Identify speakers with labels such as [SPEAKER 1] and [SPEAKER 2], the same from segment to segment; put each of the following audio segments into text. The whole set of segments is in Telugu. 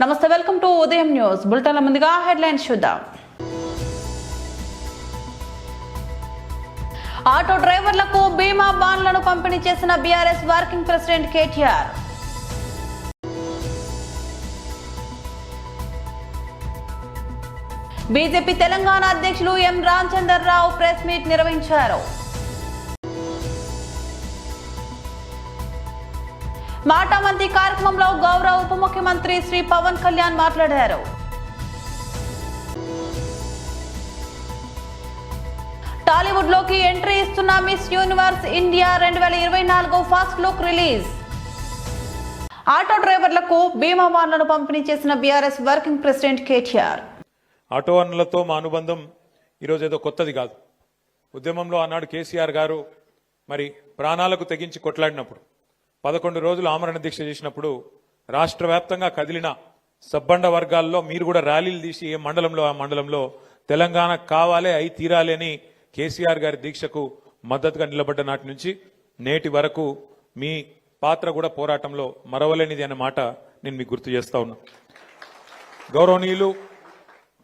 [SPEAKER 1] నమస్తే, వెల్కమ్ టు ఉదయం న్యూస్ బులెటిన్ల ముందుగా హెడ్లైన్స్ చూద్దాం. ఆటో డ్రైవర్లకు బీమా బాండ్లను పంపిణీ చేసిన BRS working president KTR. BJP Telangana అధ్యక్షులు ఎం రామచంద్రరావు ప్రెస్ మీట్ నిర్వహించారు. మాటామంతి కార్యక్రమంలో గౌరవ ఉప ముఖ్యమంత్రి శ్రీ పవన్ కళ్యాణ్ మాట్లాడారు. టాలీవుడ్ లోకి ఎంట్రీ ఇస్తున్న Miss Universe India 2024 first look release. Auto డ్రైవర్లకు బీమా బాండ్లను పంపిణీ చేసిన BRS working president KTR.
[SPEAKER 2] Auto అన్నలతో మా అనుబంధం ఈరోజు ఏదో కొత్తది కాదు. ఉద్యమంలో ఆనాడు కేసీఆర్ గారు మరి ప్రాణాలకు తెగించి కొట్లాడినప్పుడు 11 రోజులు ఆమరణ దీక్ష చేసినప్పుడు రాష్ట్ర వ్యాప్తంగా కదిలిన సబ్బండ వర్గాల్లో మీరు కూడా ర్యాలీలు తీసి ఏ మండలంలో ఆ మండలంలో తెలంగాణ కావాలి అయి తీరాలి అని కేసీఆర్ గారి దీక్షకు మద్దతుగా నిలబడ్డ నాటి నుంచి నేటి వరకు మీ పాత్ర కూడా పోరాటంలో మరవలేనిది అనే మాట నేను మీకు గుర్తు చేస్తా ఉన్నా. గౌరవనీయులు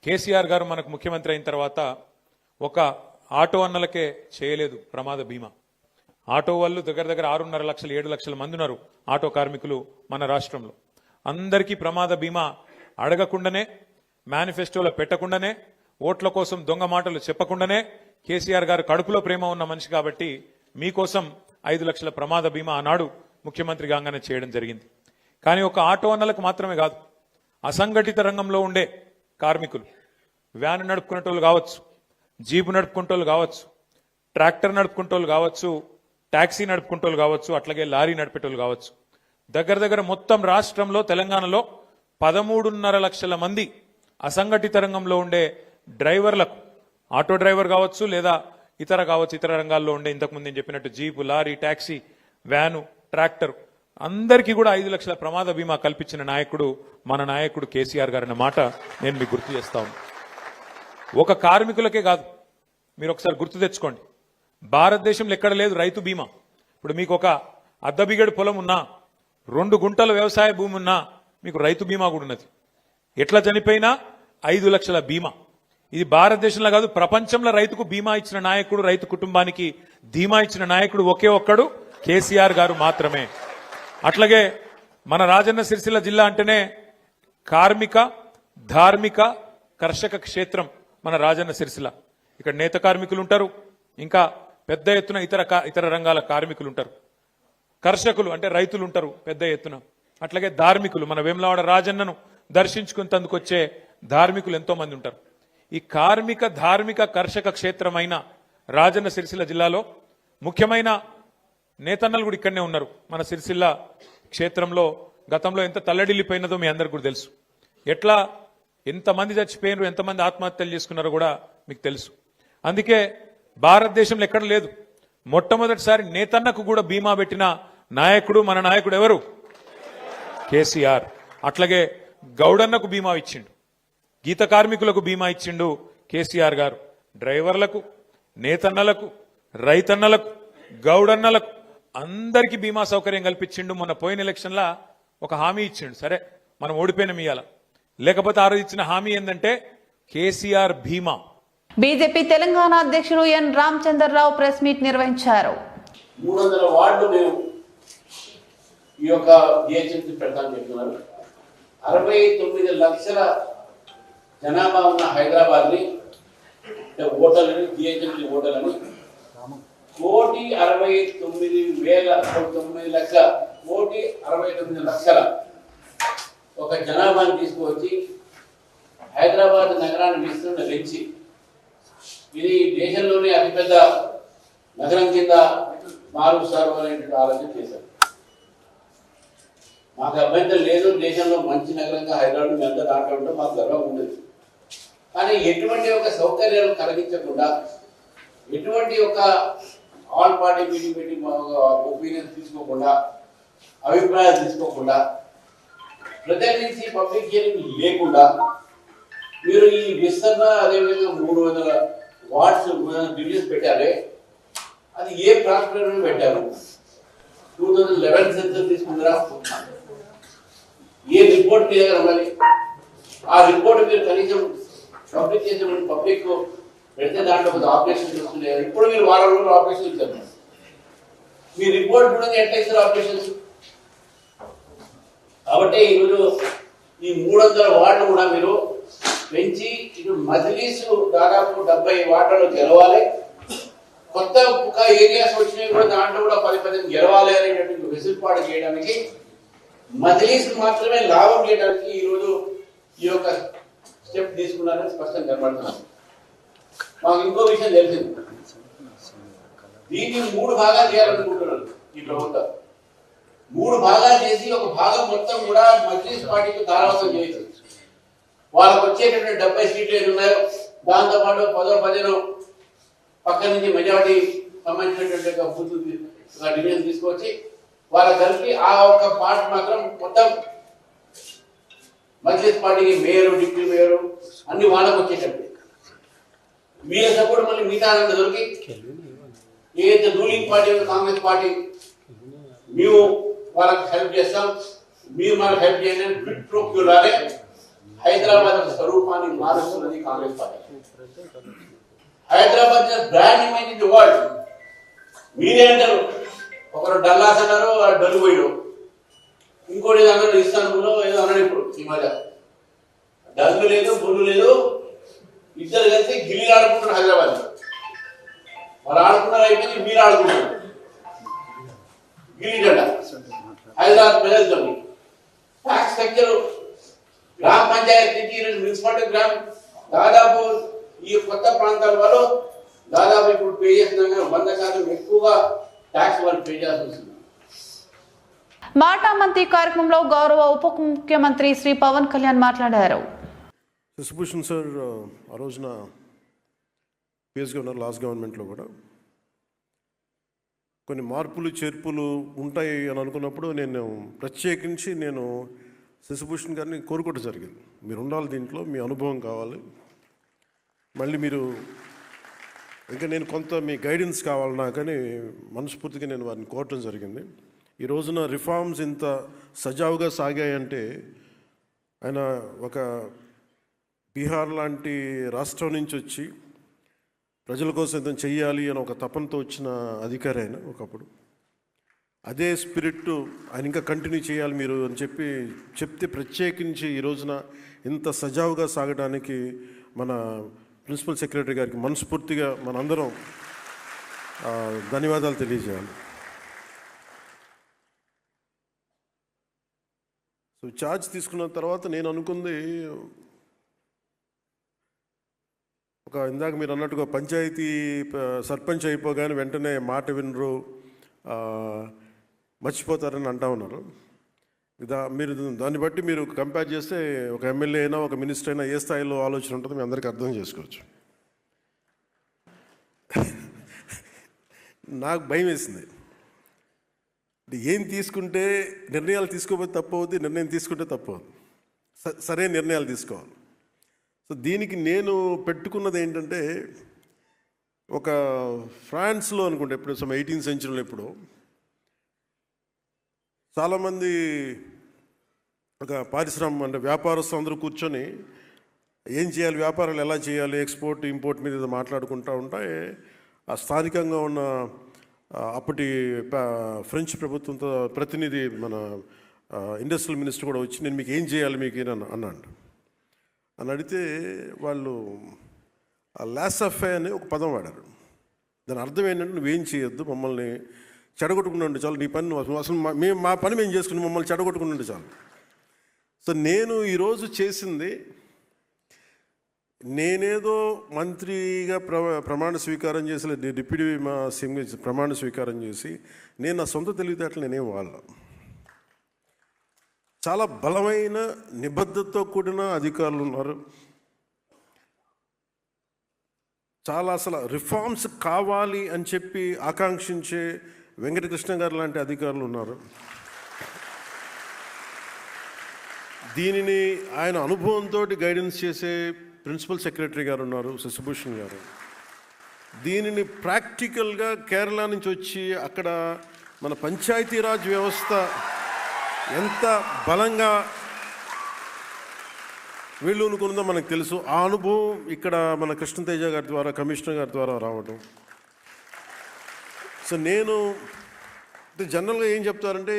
[SPEAKER 2] కేసీఆర్ గారు మనకు ముఖ్యమంత్రి అయిన తర్వాత ఒక ఆటో అన్నలకే చేయలేదు ప్రమాద బీమా. ఆటో వాళ్ళు దగ్గర 6.5 లక్షలు 7 లక్షల మంది ఉన్నారు ఆటో కార్మికులు మన రాష్ట్రంలో. అందరికీ ప్రమాద బీమా అడగకుండానే, మేనిఫెస్టోలో పెట్టకుండానే, ఓట్ల కోసం దొంగ మాటలు చెప్పకుండానే కేసీఆర్ గారు కడుపులో ప్రేమ ఉన్న మనిషి కాబట్టి మీకోసం 5 లక్షల ప్రమాద బీమా ఆనాడు ముఖ్యమంత్రి కాగానే చేయడం జరిగింది. కానీ ఒక ఆటో అన్నలకు మాత్రమే కాదు, అసంఘటిత రంగంలో ఉండే కార్మికులు, వ్యాన్ నడుపుకునేటోళ్ళు కావచ్చు, జీపు నడుపుకుంటోళ్ళు కావచ్చు, ట్రాక్టర్ నడుపుకుంటోళ్ళు కావచ్చు, టాక్సీ నడుపుకుంటోళ్ళు కావచ్చు, అట్లాగే లారీ నడిపేటోళ్ళు కావచ్చు, దగ్గర మొత్తం రాష్ట్రంలో తెలంగాణలో 13.5 లక్షల మంది అసంఘటిత రంగంలో ఉండే డ్రైవర్లకు, ఆటో డ్రైవర్ కావచ్చు లేదా ఇతర రంగాల్లో ఉండే ఇంతకుముందు నేను చెప్పినట్టు jeep, lorry, taxi, van, tractor అందరికీ కూడా 5 లక్షల ప్రమాద బీమా కల్పించిన నాయకుడు మన నాయకుడు కేసీఆర్ గారు అన్న మాట నేను మీకు గుర్తు చేస్తా ఉన్నాను. ఒక కార్మికులకే కాదు, మీరు ఒకసారి గుర్తు తెచ్చుకోండి, భారతదేశంలో ఎక్కడ లేదు రైతు బీమా. ఇప్పుడు మీకు ఒక అద్దబిగడు పొలం ఉన్నా, 2 గుంటల వ్యవసాయ భూమి ఉన్నా మీకు రైతు బీమా కూడా ఉన్నది. ఎట్లా చనిపోయినా 5 లక్షల బీమా. ఇది భారతదేశంలో కాదు, ప్రపంచంలో రైతుకు బీమా ఇచ్చిన నాయకుడు, రైతు కుటుంబానికి ధీమా ఇచ్చిన నాయకుడు ఒకే ఒక్కడు కేసీఆర్ గారు మాత్రమే. అట్లాగే మన రాజన్న సిరిసిల్ల జిల్లా అంటేనే కార్మిక, ధార్మిక, కర్షక క్షేత్రం మన రాజన్న సిరిసిల్ల. ఇక్కడ నేత కార్మికులు ఉంటారు, ఇంకా పెద్ద ఎత్తున ఇతర రంగాల కార్మికులు ఉంటారు. కర్షకులు అంటే రైతులు ఉంటారు పెద్ద ఎత్తున. అట్లాగే ధార్మికులు, మన వేములవాడ రాజన్నను దర్శించుకునేందుకు వచ్చే ధార్మికులు ఎంతో మంది ఉంటారు. ఈ కార్మిక, ధార్మిక, కర్షక క్షేత్రమైన రాజన్న సిరిసిల్ల జిల్లాలో ముఖ్యమైన నేతన్నలు కూడా ఇక్కడనే ఉన్నారు. మన సిరిసిల్ల క్షేత్రంలో గతంలో ఎంత తల్లడిల్లిపోయినదో మీ అందరికీ కూడా తెలుసు. ఎట్లా ఎంతమంది చచ్చిపోయినారు, ఎంతమంది ఆత్మహత్యలు చేసుకున్నారో కూడా మీకు తెలుసు. అందుకే భారతదేశంలో ఎక్కడ లేదు, మొట్టమొదటిసారి నేతన్నకు కూడా బీమా పెట్టిన నాయకుడు మన నాయకుడు ఎవరు? కేసీఆర్. అట్లాగే గౌడన్నకు బీమా ఇచ్చిండు, గీత కార్మికులకు బీమా ఇచ్చిండు కేసీఆర్ గారు. డ్రైవర్లకు, నేతన్నలకు, రైతన్నలకు, గౌడన్నలకు అందరికీ బీమా సౌకర్యం కల్పించిండు. మొన్న పోయిన ఎలక్షన్లా ఒక హామీ ఇచ్చిండు, సరే మనం ఓడిపోయిన ఇయ్యాల, లేకపోతే ఆ రోజు ఇచ్చిన హామీ ఏంటంటే కేసీఆర్ బీమా.
[SPEAKER 1] బీజేపీ తెలంగాణ అధ్యక్షులు ఎన్ రామచంద్రరావు ప్రెస్ మీట్ నిర్వహించారు.
[SPEAKER 3] 300 వార్డులు మేము ఈ యొక్క జిహెచ్ఎంసీ పెడతామని చెప్తున్నారు. 69 లక్షల జనాభా ఉన్న హైదరాబాద్ని ఓటర్లని, జిహెచ్ఎంసీ ఓటర్లని 1,69,9 లక్షల ఒక జనాభాని తీసుకువచ్చి హైదరాబాద్ నగరాన్ని విస్తరణ పెంచి ఇది దేశంలోనే అతిపెద్ద నగరం కింద మారుస్తారు అనేటువంటి ఆలోచన చేశారు. మాకు అభ్యంతరం లేదు, దేశంలో మంచి నగరంగా హైదరాబాద్ మేము అంతా దాంట్లో ఉంటే మాకు గర్వం ఉండదు. కానీ ఎటువంటి ఒక సౌకర్యాలు కలిగించకుండా, ఎటువంటి ఒక ఆల్ పార్టీ మీటింగ్ పెట్టి ఒపీనియన్ తీసుకోకుండా, అభిప్రాయాలు తీసుకోకుండా, ప్రజల నుంచి పబ్లిక్ హియరింగ్ లేకుండా మీరు ఈ విస్తరణ అదేవిధంగా 300 వార్డ్స్ డివిజన్స్ పెట్టారే, అది ఏ ప్రాస్పెక్టివ్ పెట్టారు? 2011 సెన్సస్ తీసుకుంటారా? ఏ రిపోర్ట్ మీ దగ్గర ఉండాలి. ఆ రిపోర్ట్ మీరు కనీసం పబ్లిక్ చేసే పబ్లిక్ పెడితే దాంట్లో కొంత ఆపరేషన్ చూస్తుండే. ఇప్పుడు మీరు వారం రోజులు ఆపరేషన్ ఇచ్చారు. మీ రిపోర్ట్ కూడా ఎట్లా ఇస్తారు ఆపరేషన్స్? కాబట్టి ఈరోజు ఈ 300 వార్డులు కూడా మీరు పెంచి ఇటు మజ్లిసు దాదాపు 70 వార్డులు గెలవాలి. కొత్త ఒక ఏరియాస్ వచ్చినాయి కూడా దాంట్లో కూడా 10-15 గెలవాలి అనేటువంటి వెసులుబాటు చేయడానికి, మజ్లిస్ మాత్రమే లాభం చేయడానికి ఈరోజు ఈ యొక్క స్టెప్ తీసుకున్నారని స్పష్టంగా కనబడుతున్నారు. మాకు ఇంకో విషయం తెలిసింది, దీన్ని 3 భాగాలు చేయాలనుకుంటున్నారు ఈ ప్రభుత్వం. 3 భాగాలు చేసి ఒక భాగం మొత్తం కూడా మజ్లిస్ పార్టీకి దారావతం చేయొచ్చు. వాళ్ళకు వచ్చేటటువంటి 70 సీట్లు ఏది ఉన్నాయో దాంతోపాటు 10-15 పక్క నుంచి మెజారిటీ సంబంధించినటువంటి బూత్ డివిజన్ తీసుకొచ్చి వాళ్ళకి కలిపి ఆ ఒక్క పార్ట్ మాత్రం మొత్తం మజ్లిస్ పార్టీకి మేయరు, డిప్యూటీ మేయరు అన్ని వాళ్ళకు వచ్చేటప్పుడు వీళ్ళ సపోర్ట్ మళ్ళీ మిగతా దొరికి ఏదైతే రూలింగ్ పార్టీ కాంగ్రెస్ పార్టీ మేము వాళ్ళకి హెల్ప్ చేస్తాం, మీరు మనకు హెల్ప్ చేయండి అని క్విట్ ప్రో క్యూ లాగే హైదరాబాద్ స్వరూపాన్ని మారుస్తున్నది Congress party. Hyderabad brand image in the world. మీరే అంటారు, ఒకరు డల్లాస్ అన్నారు, డల్లు పోయాడు, ఇంకోటి ఏదో అన్నాడు ఇస్తాన్బుల్లో ఏదో అన్నాడు. ఇప్పుడు ఈ మధ్య డల్లు లేదు, బుల్లు లేదు, ఇద్దరు కలిసి గిల్లి ఆడుకుంటారు హైదరాబాద్. వాళ్ళు ఆడుకున్నారు అయిపోయింది, మీరు ఆడుకుంటారు గిల్లి జెండా హైదరాబాద్ ప్రజలతో. ట్యాక్స్ స్ట్రక్చర్ గ్రామ పంచాయతీ నుంచి మున్సిపాలిటీ గ్రామ దాదాపు ఈ కొత్త ప్రాంతాల వాళ్ళు దాదాపు ఇప్పుడు పే చేస్తున్నా 100% ఎక్కువగా ట్యాక్స్ వాళ్ళు పే చేయాల్సి వస్తుంది.
[SPEAKER 1] మాటామంతి కార్యక్రమంలో గౌరవ ఉప ముఖ్యమంత్రి శ్రీ పవన్ కళ్యాణ్ మాట్లాడారు.
[SPEAKER 4] శశిభూషణ్ సార్ ఆ రోజున పిఎస్గా ఉన్నారు. లాస్ట్ గవర్నమెంట్లో కూడా కొన్ని మార్పులు చేర్పులు ఉంటాయి అని అనుకున్నప్పుడు నేను ప్రత్యేకించి శశిభూషణ్ గారిని కోరుకోవడం జరిగింది. మీరు ఉండాలి దీంట్లో, మీ అనుభవం కావాలి, మళ్ళీ మీరు ఇంకా నేను కొంత మీ గైడెన్స్ కావాలి నాకని మనస్ఫూర్తిగా నేను వారిని కోరటం జరిగింది. ఈ రోజున రిఫార్మ్స్ ఇంత సజావుగా సాగాయంటే ఆయన ఒక బీహార్ లాంటి రాష్ట్రం నుంచి వచ్చి ప్రజల కోసం ఏదైనా చెయ్యాలి అని ఒక తపనతో వచ్చిన అధికారి ఆయన ఒకప్పుడు. అదే స్పిరిట్ ఆయన ఇంకా కంటిన్యూ చేయాలి మీరు అని చెప్తే ప్రత్యేకించి ఈ రోజున ఇంత సజావుగా సాగడానికి మన ప్రిన్సిపల్ సెక్రటరీ గారికి మనస్ఫూర్తిగా మనందరం ధన్యవాదాలు తెలియజేయాలి. సో ఛార్జ్ తీసుకున్న తర్వాత నేను అనుకుంది ఇందాక మీరు అన్నట్టుగా పంచాయతీ సర్పంచ్ అయిపోగానే వెంటనే మాట వినరు, మర్చిపోతారని అంటా ఉన్నారు. మీరు దాన్ని బట్టి మీరు కంపేర్ చేస్తే ఒక ఎమ్మెల్యే అయినా ఒక మినిస్టర్ అయినా ఏ స్థాయిలో ఆలోచన ఉంటుందో మీ అందరికీ అర్థం చేసుకోవచ్చు. నాకు భయం వేసింది, ఏం తీసుకుంటే నిర్ణయాలు తీసుకోకపోతే తప్పు అవుతుంది, నిర్ణయం తీసుకుంటే తప్పు అవుతుంది, సరైన నిర్ణయాలు తీసుకోవాలి. సో దీనికి నేను పెట్టుకున్నది ఏంటంటే, ఒక ఫ్రాన్స్లో అనుకుంటే ఎప్పుడు 18th centuryలో ఎప్పుడు చాలామంది ఒక అంటే వ్యాపారస్తులు అందరూ కూర్చొని ఏం చేయాలి, వ్యాపారాలు ఎలా చేయాలి, ఎక్స్పోర్ట్ ఇంపోర్ట్ మీద మాట్లాడుకుంటూ ఉంటే ఆ స్థానికంగా ఉన్న అప్పటి ఫ్రెంచ్ ప్రభుత్వంతో ప్రతినిధి మన ఇండస్ట్రియల్ మినిస్టర్ కూడా వచ్చి నేను మీకు ఏం చేయాలి మీకు అన్నాడు. అని అడిగితే వాళ్ళు లాసఫే అని ఒక పదం వాడారు. దాని అర్థం ఏంటంటే నువ్వేం చేయొద్దు, మమ్మల్ని చెడగొట్టుకుని ఉండి చాలు, నీ పని అసలు మా పని మేము చేసుకుని మమ్మల్ని చెడగొట్టుకుని ఉండి చాలు. సో నేను ఈరోజు చేసింది, నేనేదో మంత్రిగా ప్రమాణ స్వీకారం చేసి డిప్యూటీ సింగ్ ప్రమాణ స్వీకారం చేసి నేను నా సొంత తెలివితేటలు నేనేం వాళ్ళ చాలా బలమైన నిబద్ధతతో కూడిన అధికారులు ఉన్నారు. చాలా అసలు రిఫార్మ్స్ కావాలి అని చెప్పి ఆకాంక్షించే వెంకటకృష్ణ గారు లాంటి అధికారులు ఉన్నారు. దీనిని ఆయన అనుభవంతో గైడెన్స్ చేసే ప్రిన్సిపల్ సెక్రటరీ గారు ఉన్నారు, శశిభూషణ్ గారు. దీనిని ప్రాక్టికల్గా కేరళ నుంచి వచ్చి అక్కడ మన పంచాయతీరాజ్ వ్యవస్థ ఎంత బలంగా వీళ్ళు అనుకున్నదో మనకు తెలుసు. ఆ అనుభవం ఇక్కడ మన కృష్ణతేజ గారి ద్వారా, కమిషనర్ గారి ద్వారా రావడం. సో నేను జనరల్గా ఏం చెప్తారంటే,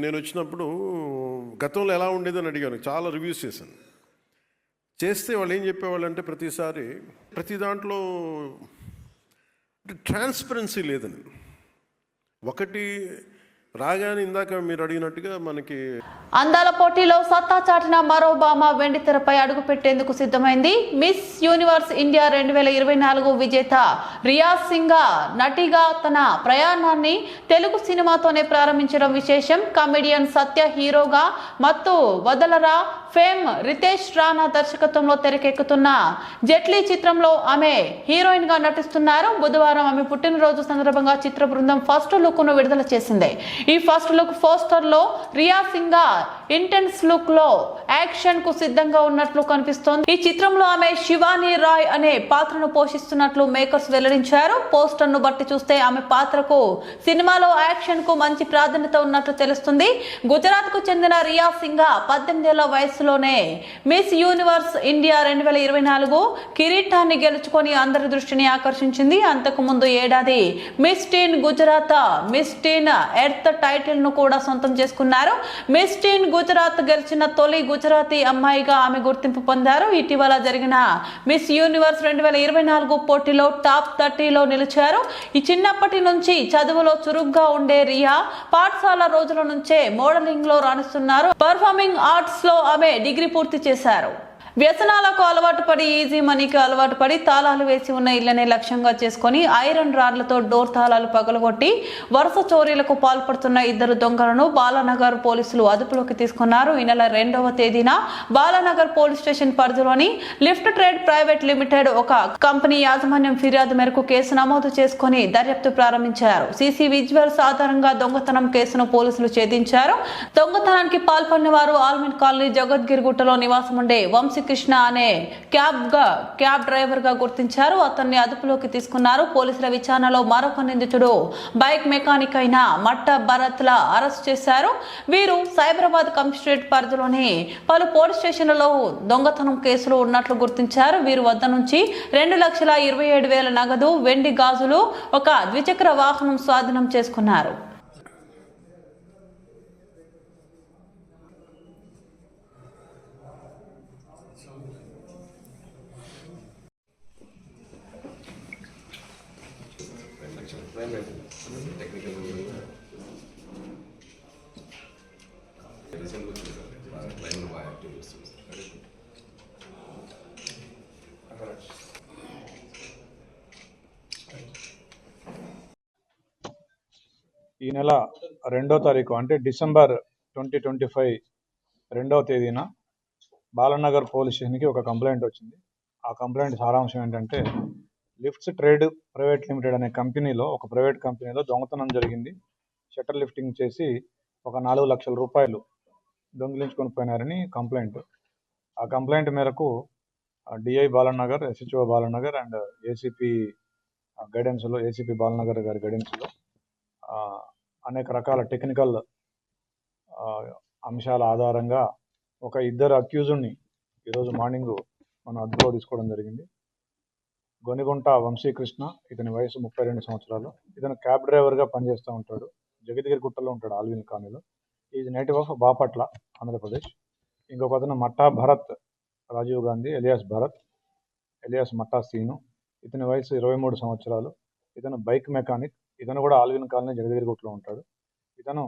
[SPEAKER 4] నేను వచ్చినప్పుడు గతంలో ఎలా ఉండేదని అడిగాను, చాలా రివ్యూస్ చేశాను. చేస్తే వాళ్ళు ఏం చెప్పేవాళ్ళు అంటే, ప్రతి దాంట్లో ట్రాన్స్పరెన్సీ లేదని. ఒకటి రాగానే ఇందాక మీరు అడిగినట్టుగా మనకి
[SPEAKER 1] అందాల పోటీలో సత్తా చాటిన మరో భామ వెండి తెరపై అడుగు పెట్టేందుకు సిద్ధమైంది. మిస్ యూనివర్స్ ఇండియా 2024 విజేత రియా సింగ్ నటిగా తన ప్రయాణాన్ని తెలుగు సినిమాతోనే ప్రారంభించడం విశేషం. కమెడియన్ సత్య హీరోగా, మత్తు వదలరా ఫేమ్ రితేష్ రాణా దర్శకత్వంలో తెరకెక్కుతున్న జెట్లీ చిత్రంలో ఆమె హీరోయిన్ గా నటిస్తున్నారు. బుధవారం ఆమె పుట్టినరోజు సందర్భంగా చిత్ర బృందం ఫస్ట్ లుక్ ను విడుదల చేసింది. ఈ ఫస్ట్ లుక్ పోస్టర్ లో రియా సింగ్ ఇంటెన్స్ లుక్ లో యాక్షన్ కు సిద్ధంగా ఉన్నట్లు కనిపిస్తోంది. ఈ చిత్రంలో ఆమె శివాని రాయ్ అనే పాత్రను పోషిస్తున్నట్లు మేకర్స్ వెల్లడించారు. పోస్టర్ ను బట్టి చూస్తే ఆమె పాత్రకు సినిమాలో యాక్షన్ కు మంచి ప్రాధాన్యత ఉన్నట్లు తెలుస్తుంది. గుజరాత్ కు చెందిన రియా సింగ్ 18 ఏళ్ల వయసులోనే మిస్ యూనివర్స్ ఇండియా 2024 కిరీటాన్ని గెలుచుకొని అందరి దృష్టిని ఆకర్షించింది. అంతకు ముందు ఏడాది మిస్ టీన్ గుజరాత్, మిస్ టీన్ ఎర్త్ టైటిల్ ను కూడా సొంతం చేసుకున్నారు. మిస్ టీన్ గుజరాత్ గెలిచిన తొలి గుజరాతీ అమ్మాయిగా ఆమె గుర్తింపు పొందారు. ఇటీవల జరిగిన మిస్ యూనివర్స్ 2024 పోటీలో టాప్ 30లో నిలిచారు. ఈ చిన్నప్పటి నుంచి చదువులో చురుగ్గా ఉండే రియా పాఠశాల రోజుల నుంచే మోడలింగ్ లో రాణిస్తున్నారు. పర్ఫార్మింగ్ ఆర్ట్స్ లో ఆమె డిగ్రీ పూర్తి చేశారు. వ్యసనాలకు అలవాటు పడి, ఈజీ మనీకి అలవాటు పడి తాళాలు వేసి ఉన్న ఇళ్లనే లక్ష్యంగా చేసుకుని ఐరన్ రాడ్లతో డోర్ తాళాలు పగలగొట్టి వరుస చోరీలకు పాల్పడుతున్న ఇద్దరు దొంగలను బాలానగర్ పోలీసులు అదుపులోకి తీసుకున్నారు. ఈ నెల 2వ తేదీన బాలానగర్ పోలీస్ స్టేషన్ పరిధిలోని లిఫ్ట్ ట్రేడ్ ప్రైవేట్ లిమిటెడ్ ఒక కంపెనీ యాజమాన్యం ఫిర్యాదు మేరకు కేసు నమోదు చేసుకుని దర్యాప్తు ప్రారంభించారు. సీసీ విజువల్స్ ఆధారంగా దొంగతనం కేసును పోలీసులు ఛేదించారు. దొంగతనానికి పాల్పడిన వారు ఆల్మిన్ కాలనీ జగద్గిరిగుట్టలో నివాసం ఉండే వంశీ కృష్ణ అనే క్యాబ్ డ్రైవర్ గా గుర్తించారు. అతన్ని అదుపులోకి తీసుకున్నారు. పోలీసుల విచారణలో మరొక నిందితుడు బైక్ మెకానిక్ అయిన మట్ట భరత్ ల అరెస్ట్ చేశారు. వీరు సైబరాబాద్ కమిషనరేట్ పరిధిలోని పలు పోలీస్ స్టేషన్లలో దొంగతనం కేసులు ఉన్నట్లు గుర్తించారు. వీరి వద్ద నుంచి 2,27,000 నగదు, వెండి గాజులు, ఒక ద్విచక్ర వాహనం స్వాధీనం చేసుకున్నారు.
[SPEAKER 5] ఈ నెల 2వ తారీఖు అంటే డిసెంబర్ 2025 2వ తేదీన బాలనగర్ పోలీస్ స్టేషన్కి ఒక కంప్లైంట్ వచ్చింది. ఆ కంప్లైంట్ సారాంశం ఏంటంటే, లిఫ్ట్స్ ట్రేడ్ ప్రైవేట్ లిమిటెడ్ అనే కంపెనీలో, ఒక ప్రైవేట్ కంపెనీలో దొంగతనం జరిగింది. షట్టర్ లిఫ్టింగ్ చేసి ఒక 4 లక్షల రూపాయలు దొంగిలించుకొని పోయినారని కంప్లైంట్. ఆ కంప్లైంట్ మేరకు DI Balanagar, SHO Balanagar and ACP గైడెన్స్లో, ఏసీపీ బాలనగర్ గారి గైడెన్స్లో అనేక రకాల టెక్నికల్ అంశాల ఆధారంగా ఒక ఇద్దరు అక్యూజుడ్ని ఈరోజు మార్నింగ్ మనం అదుపులో తీసుకోవడం జరిగింది. గొనిగుంట వంశీకృష్ణ, ఇతని వయసు 32 సంవత్సరాలు. ఇతను క్యాబ్ డ్రైవర్గా పనిచేస్తూ ఉంటాడు. జగద్గిరిగుట్టలో ఉంటాడు, ఆల్విన్ కాలనీలో. Is native of Bapatla, Andhra Pradesh. ఇంకొక అతను మట్టా భరత్ రాజీవ్ గాంధీ ఎలియాస్ భరత్, ఎలియాస్ మట్టా సీను. ఇతని వయసు 23 సంవత్సరాలు. ఇతను బైక్ మెకానిక్. ఇతను కూడా ఆల్విన్ కాలనీ జగద్గిరిగుట్టలో ఉంటాడు. ఇతను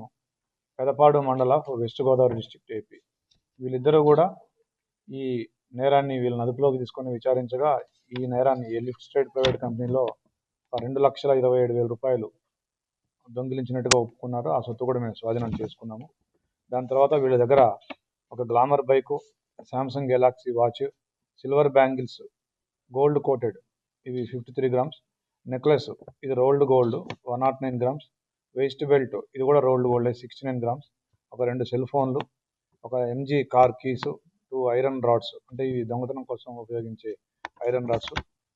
[SPEAKER 5] పెదపాడు మండల వెస్ట్ గోదావరి డిస్ట్రిక్ట్, ఏపీ. వీళ్ళిద్దరూ కూడా ఈ నేరాన్ని వీళ్ళని అదుపులోకి తీసుకొని విచారించగా, ఈ నేరాన్ని ఈ లిఫ్ట్ ట్రేడ్ ప్రైవేట్ కంపెనీలో 2,27,000 రూపాయలు దొంగిలించినట్టుగా ఒప్పుకున్నారు. ఆ సొత్తు కూడా మేము స్వాధీనం చేసుకున్నాము. దాని తర్వాత వీళ్ళ దగ్గర ఒక Glamour bike, Samsung Galaxy watch, silver bangles gold coated, ఇవి 53 గ్రామ్స్, నెక్లెస్ ఇది rolled gold 109 grams, waist belt ఇది కూడా రోల్డ్ గోల్డ్ 69 గ్రామ్స్, ఒక 2 సెల్ ఫోన్లు, ఒక MG car keys, 2 iron rods, అంటే ఇవి దొంగతనం కోసం ఉపయోగించే ఐరన్ రాడ్స్,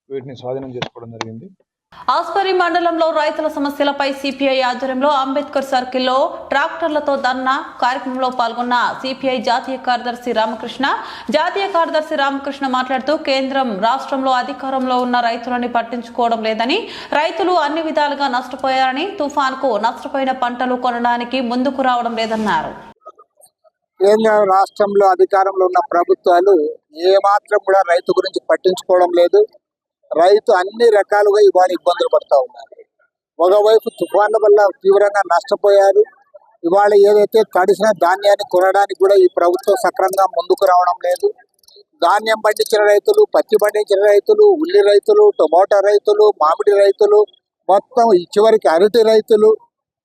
[SPEAKER 5] వీటిని స్వాధీనం చేసుకోవడం జరిగింది.
[SPEAKER 1] ఆస్పరి మండలంలో రైతుల సమస్యలపై సిపిఐ ఆధ్వర్యంలో అంబేద్కర్ సర్కిల్లో ట్రాక్టర్లతో ధర్నా కార్యక్రమంలో పాల్గొన్న సిపిఐ జాతీయ కార్యదర్శి రామకృష్ణ మాట్లాడుతూ కేంద్రం రాష్ట్రంలో అధికారంలో ఉన్న రైతులని పట్టించుకోవడం లేదని, రైతులు అన్ని విధాలుగా నష్టపోయారని, తుఫాన్కు నష్టపోయిన పంటలు కొనడానికి ముందుకు రావడం లేదన్నారు.
[SPEAKER 6] కేంద్ర రాష్ట్రంలో అధికారంలో ఉన్న ప్రభుత్వాలు ఏమాత్రం కూడా రైతు గురించి పట్టించుకోవడం లేదు. రైతు అన్ని రకాలుగా ఇవాళ ఇబ్బందులు పడుతూ ఉన్నారు. ఒకవైపు తుఫాన్ల వల్ల తీవ్రంగా నష్టపోయారు. ఇవాళ ఏదైతే తడిసిన ధాన్యాన్ని కొనడానికి కూడా ఈ ప్రభుత్వం సక్రమంగా ముందుకు రావడం లేదు. ధాన్యం పండించిన రైతులు, పత్తి పండించిన రైతులు, ఉల్లి రైతులు, టొమాటో రైతులు, మామిడి రైతులు, మొత్తం చివరికి అరటి రైతులు,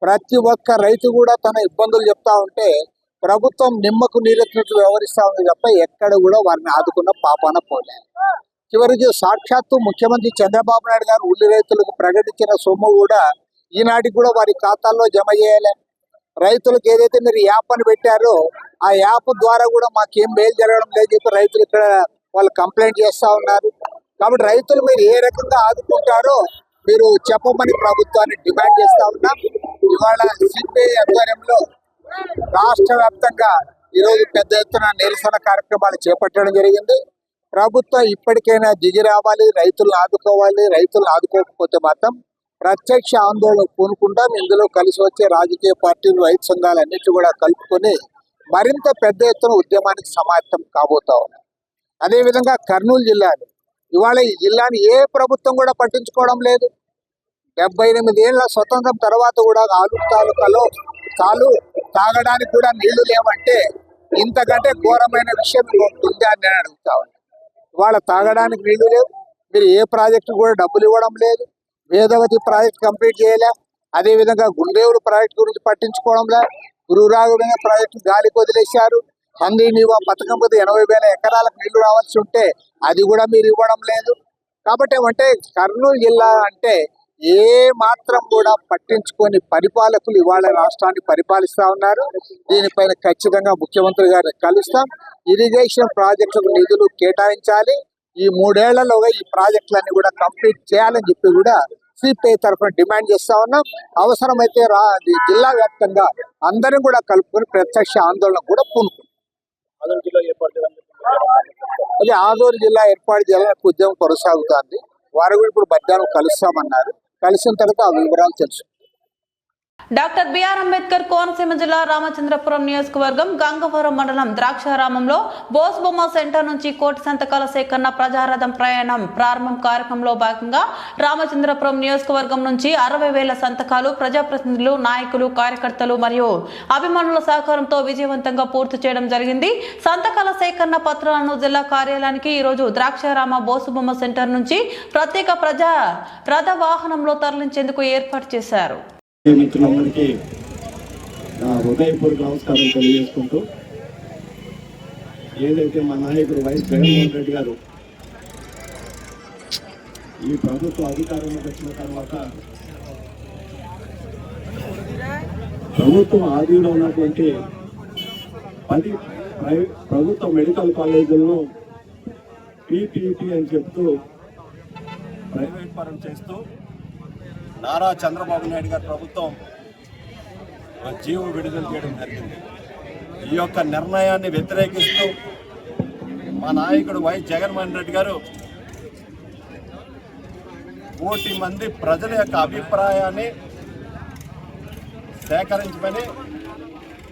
[SPEAKER 6] ప్రతి ఒక్క రైతు కూడా తన ఇబ్బందులు చెప్తా ఉంటే ప్రభుత్వం నిమ్మకు నీరెత్తినట్లు వ్యవహరిస్తా ఉంది తప్ప ఎక్కడ కూడా వారిని ఆదుకున్న పాపాన పోలే. చివరికి సాక్షాత్తు ముఖ్యమంత్రి చంద్రబాబు నాయుడు గారు ఉల్లి రైతులకు ప్రకటించిన సొమ్ము కూడా ఈనాటికి కూడా వారి ఖాతాల్లో జమ చేయాలి. రైతులకు ఏదైతే మీరు యాప్ అని పెట్టారో ఆ యాప్ ద్వారా కూడా మాకేం మేలు జరగడం లేదు చెప్పి రైతులు ఇక్కడ వాళ్ళు కంప్లైంట్ చేస్తా ఉన్నారు. కాబట్టి రైతులు మీరు ఏ రకంగా ఆదుకుంటారో మీరు చెప్పమని ప్రభుత్వాన్ని డిమాండ్ చేస్తా ఉన్నాం. ఇవాళ సిపిఐ ఆధ్వర్యంలో రాష్ట్ర వ్యాప్తంగా ఈరోజు పెద్ద ఎత్తున నిరసన కార్యక్రమాలు చేపట్టడం జరిగింది. ప్రభుత్వం ఇప్పటికైనా దిగి రావాలి, రైతులను ఆదుకోవాలి. రైతులను ఆదుకోకపోతే మాత్రం ప్రత్యక్ష ఆందోళన పూనుకుంటాం. ఇందులో కలిసి వచ్చే రాజకీయ పార్టీలు, రైతు సంఘాలు అన్నిటి కూడా కలుపుకొని మరింత పెద్ద ఎత్తున ఉద్యమానికి సమాయత్తం కాబోతా ఉన్నాయి. అదేవిధంగా కర్నూలు జిల్లాని ఇవాళ ఈ జిల్లాని ఏ ప్రభుత్వం కూడా పట్టించుకోవడం లేదు. 78 ఏళ్ల స్వతంత్రం తర్వాత కూడా ఆలూరు తాలూకాలో తాగడానికి కూడా నీళ్లు లేవంటే ఇంతకంటే ఘోరమైన విషయం ఉంటుందా అని నేను అడుగుతా ఉన్నాను. ఇవాళ తాగడానికి నీళ్లు లేవు. మీరు ఏ ప్రాజెక్టు కూడా డబ్బులు ఇవ్వడం లేదు. వేదవతి ప్రాజెక్ట్ కంప్లీట్ చేయలే. అదేవిధంగా గుండేవుడు ప్రాజెక్టు గురించి పట్టించుకోవడం లేదు. గురురాఘుడైన ప్రాజెక్టు గాలికి వదిలేశారు. హందీ నీవా పథకం మీద 80,000 ఎకరాలకు నీళ్లు రావాల్సి ఉంటే అది కూడా మీరు ఇవ్వడం లేదు. కాబట్టి ఏమంటే కర్నూలు జిల్లా అంటే ఏ మాత్రం కూడా పట్టించుకొని పరిపాలకులు ఇవాళ రాష్ట్రాన్ని పరిపాలిస్తా ఉన్నారు. దీనిపైన ఖచ్చితంగా ముఖ్యమంత్రి గారిని కలుస్తాం. ఇరిగేషన్ ప్రాజెక్టులకు నిధులు కేటాయించాలి. ఈ 3 ఏళ్లలోగా ఈ ప్రాజెక్టులన్నీ కూడా కంప్లీట్ చేయాలని చెప్పి కూడా సిపిఐ తరఫున డిమాండ్ చేస్తా ఉన్నాం. అవసరమైతే జిల్లా వ్యాప్తంగా అందరం కూడా కలుపుకొని ప్రత్యక్ష ఆందోళన కూడా పూనుకుంటాం. అదే ఆదూరు జిల్లా ఏర్పాటు చేయాలని ఉద్యమం కొనసాగుతోంది. వారు కూడా ఇప్పుడు మధ్యాహ్నం కలుస్తామన్నారు. కలిసిన తర్వాత ఆ వివరాలు తెలుసు.
[SPEAKER 1] డాక్టర్ బిఆర్ అంబేద్కర్ కోనసీమ జిల్లా రామచంద్రపురం నియోజకవర్గం గంగవరం మండలం ద్రాక్షారామంలో బోస్బొమ్మ సెంటర్ నుంచి కోటి సంతకాల సేకరణ ప్రజారథం ప్రయాణం ప్రారంభం కార్యక్రమంలో భాగంగా రామచంద్రపురం నియోజకవర్గం నుంచి 60,000 సంతకాలు ప్రజాప్రతినిధులు, నాయకులు, కార్యకర్తలు మరియు అభిమానుల సహకారంతో విజయవంతంగా పూర్తి చేయడం జరిగింది. సంతకాల సేకరణ పత్రాలను జిల్లా కార్యాలయానికి ఈరోజు ద్రాక్షారామ బోసుబొమ్మ సెంటర్ నుంచి ప్రత్యేక ప్రజా రథ వాహనంలో తరలించేందుకు ఏర్పాటు చేశారు.
[SPEAKER 7] మిత్రులందరికీ నా హృదయపూర్వక నమస్కారం తెలియజేసుకుంటూ, ఏదైతే మా నాయకుడు వైఎస్ జగన్మోహన్ రెడ్డి గారు ఈ ప్రభుత్వ అధికారంలోకి వచ్చిన తర్వాత ప్రభుత్వం ఆధీనంలో ఉన్నటువంటి 10 ప్రభుత్వ మెడికల్ కాలేజీలను పీపీటీ అని చెప్తూ ప్రైవేట్ పరం చేస్తూ నారా చంద్రబాబు నాయుడు గారి ప్రభుత్వం జీవో విడుదల చేయడం జరిగింది. ఈ యొక్క నిర్ణయాన్ని వ్యతిరేకిస్తూ మా నాయకుడు వైఎస్ జగన్మోహన్ రెడ్డి గారు 1 కోటి మంది ప్రజల యొక్క అభిప్రాయాన్ని సేకరించమని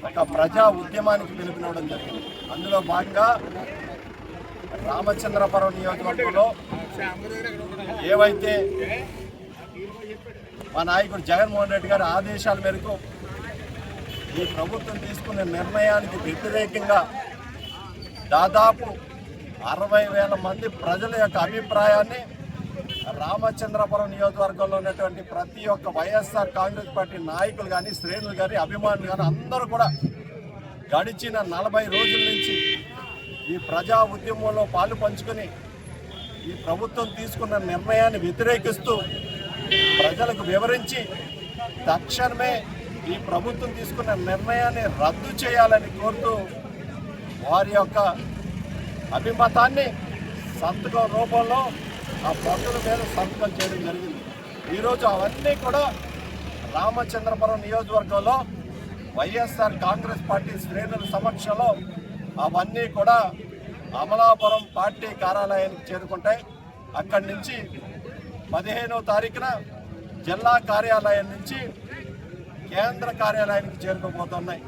[SPEAKER 7] ఒక ప్రజా ఉద్యమానికి పిలుపునివ్వడం జరిగింది. అందులో భాగంగా రామచంద్రపురం నియోజకవర్గంలో ఏవైతే మా నాయకుడు జగన్మోహన్ రెడ్డి గారి ఆదేశాల మేరకు ఈ ప్రభుత్వం తీసుకునే నిర్ణయానికి వ్యతిరేకంగా దాదాపు 60,000 మంది ప్రజల యొక్క అభిప్రాయాన్ని రామచంద్రపురం నియోజకవర్గంలో ఉన్నటువంటి ప్రతి ఒక్క వైఎస్ఆర్ కాంగ్రెస్ పార్టీ నాయకులు కానీ, శ్రేణులు కానీ, అభిమానులు కానీ అందరూ కూడా గడిచిన 40 రోజుల నుంచి ఈ ప్రజా ఉద్యమంలో పాలు పంచుకొని ఈ ప్రభుత్వం తీసుకున్న నిర్ణయాన్ని వ్యతిరేకిస్తూ ప్రజలకు వివరించి తక్షణమే ఈ ప్రభుత్వం తీసుకున్న నిర్ణయాన్ని రద్దు చేయాలని కోరుతూ వారి యొక్క అభిమతాన్ని సంతకం రూపంలో ఆ పత్రుల మీద సంతకం చేయడం జరిగింది. ఈరోజు అవన్నీ కూడా రామచంద్రపురం నియోజకవర్గంలో వైఎస్ఆర్ కాంగ్రెస్ పార్టీ శ్రేణుల సమక్షంలో అవన్నీ కూడా అమలాపురం పార్టీ కార్యాలయానికి చేరుకుంటాయి. అక్కడి నుంచి 15వ తారీఖున జిల్లా కార్యాలయం నుంచి కేంద్ర కార్యాలయానికి చేరుకోబోతున్నాయి.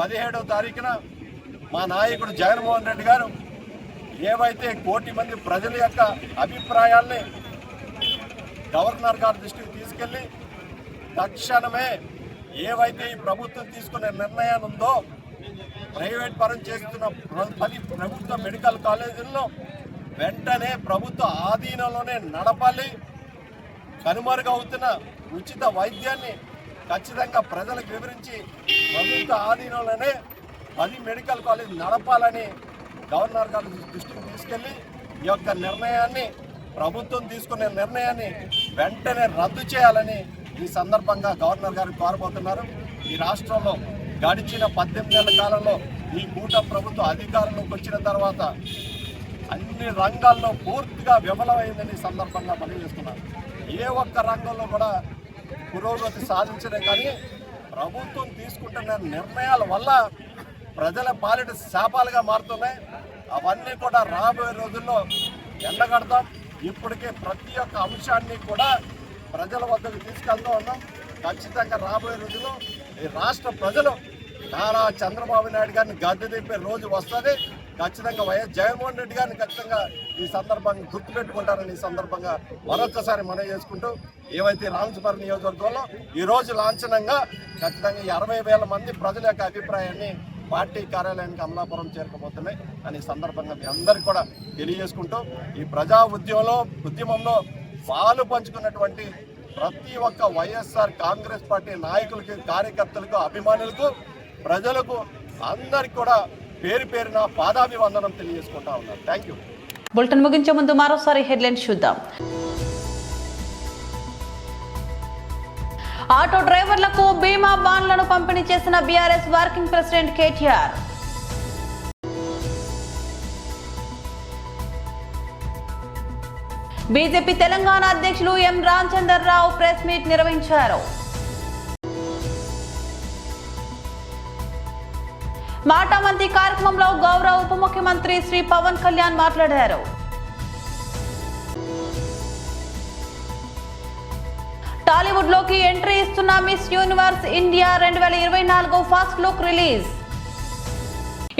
[SPEAKER 7] 17వ తారీఖున మా నాయకుడు జగన్మోహన్ రెడ్డి గారు ఏవైతే 1 కోటి మంది ప్రజల యొక్క అభిప్రాయాల్ని గవర్నర్ గారి దృష్టికి తీసుకెళ్లి తక్షణమే ఏవైతే ఈ ప్రభుత్వం తీసుకునే నిర్ణయాలు ఉందో ప్రైవేట్ పరం చేస్తున్న 10 ప్రభుత్వ మెడికల్ కాలేజీల్లో వెంటనే ప్రభుత్వ ఆధీనంలోనే నడపాలి. కనుమరుగవుతున్న ఉచిత వైద్యాన్ని ఖచ్చితంగా ప్రజలకు వివరించి ప్రభుత్వ ఆధీనంలోనే 10 మెడికల్ కాలేజ్ నడపాలని గవర్నర్ గారి దృష్టికి తీసుకెళ్లి ఈ యొక్క నిర్ణయాన్ని, ప్రభుత్వం తీసుకునే నిర్ణయాన్ని వెంటనే రద్దు చేయాలని ఈ సందర్భంగా గవర్నర్ గారు కోరబోతున్నారు. ఈ రాష్ట్రంలో గడిచిన 18 ఏళ్ల కాలంలో ఈ కూటమి ప్రభుత్వం అధికారంలోకి వచ్చిన తర్వాత అన్ని రంగాల్లో పూర్తిగా విఫలమైందని ఈ సందర్భంగా మనవి చేస్తున్నారు. ఏ ఒక్క రంగంలో కూడా పురోగతి సాధించడే కానీ ప్రభుత్వం తీసుకుంటున్న నిర్ణయాల వల్ల ప్రజల పాలిట శాపాలుగా మారుతున్నాయి. అవన్నీ కూడా రాబోయే రోజుల్లో ఎండగడతాం. ఇప్పటికే ప్రతి ఒక్క అంశాన్ని కూడా ప్రజల వద్దకు తీసుకెళ్తూ ఉన్నాం. ఖచ్చితంగా రాబోయే రోజుల్లో ఈ రాష్ట్ర ప్రజలు నారా చంద్రబాబు నాయుడు గారిని గద్దె దింపే రోజు వస్తుంది. ఖచ్చితంగా వైఎస్ జగన్మోహన్ రెడ్డి గారిని ఖచ్చితంగా ఈ సందర్భంగా గుర్తుపెట్టుకుంటారని ఈ సందర్భంగా మరొకసారి మనవి చేసుకుంటూ, ఏవైతే రామచంద్రపురం నియోజకవర్గంలో ఈరోజు లాంఛనంగా ఖచ్చితంగా ఈ 60,000 మంది ప్రజల యొక్క అభిప్రాయాన్ని పార్టీ కార్యాలయానికి అమలాపురం చేరుకోబోతున్నాయి అని ఈ సందర్భంగా మీ అందరికీ కూడా తెలియజేసుకుంటూ, ఈ ప్రజా ఉద్యమంలో పాలు పంచుకున్నటువంటి ప్రతి ఒక్క వైఎస్ఆర్ కాంగ్రెస్ పార్టీ నాయకులకి, కార్యకర్తలకు, అభిమానులకు, ప్రజలకు అందరికి కూడా పేరు పేరున పాదాభివందనం తెలియజేసుకుంటా ఉన్నారు. Thank you.
[SPEAKER 1] బులెటిన్ ముగించే ముందు మరోసారి హెడ్లైన్స్ చూద్దాం. ఆటో డ్రైవర్లకు బీమా బాండ్లను పంపిణీ చేసిన BRS working president KTR. BJP Telangana అధ్యక్షులు ఎం రామచంద్రరావు ప్రెస్ మీట్ నిర్వహించారు. మాటామంతి కార్యక్రమంలో గౌరవ ఉప ముఖ్యమంత్రి శ్రీ పవన్ కళ్యాణ్ మాట్లాడారు. టాలీవుడ్ లోకి ఎంట్రీ ఇస్తున్న Miss Universe India 2024 first look release.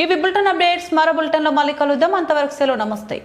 [SPEAKER 1] ఇవి బులెటిన్ అప్డేట్స్. మరో బులెటిన్ లో మళ్ళీ కలుద్దాం. అంతవరకు సెలవు. నమస్తే.